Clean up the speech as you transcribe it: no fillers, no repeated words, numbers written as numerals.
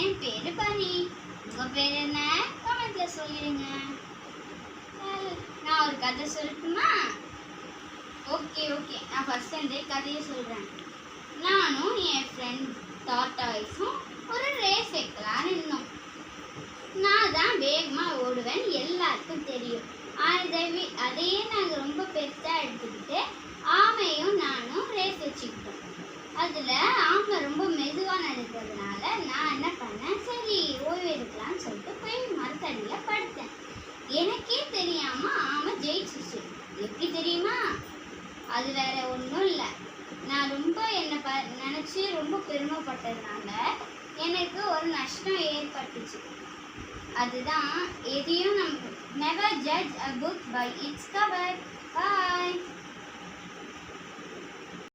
என் பேரு பனி. உங்க பேர் என்ன? கமெண்ட்ல சொல்லிடுங்க. நான் ஒரு கதை சொல்லட்டுமா? ஓகே நான் ஃபர்ஸ்ட் இந்த கதையை சொல்றேன். நானும் என் ஃப்ரெண்ட் டாட்டாய்ஸும் ஒரு ரேஸ் வைக்கலான்னு இருந்தோம். நான் தான் வேகமா ஓடுவேன், எல்லாருக்கும் தெரியும். அதையே நாங்கள் ரொம்ப பெருசா எடுத்துக்கிட்டு ஆமையும் நானும் ரேஸ் வச்சுக்கிட்டோம். அதுல ஆமை ரொம்ப மெதுவா நடக்கிறதுனால நான் என்ன பண்ணேன், சரி ஓய்வு எடுக்கலாம்னு சொல்லிட்டு போய் மரத்தடியில படுத்தேன். எனக்கே தெரியாம ஆமை ஜெயிச்சிச்சு. எப்படி தெரியுமா? அது வேற ஒன்றும் இல்லை, நான் ரொம்ப என்னை நினைச்சு ரொம்ப பெருமைப்பட்டதுனால எனக்கு ஒரு நஷ்டம் ஏற்பட்டுச்சு. அதுதான் எதையும் நம்ம never judge a book by its cover. Bye.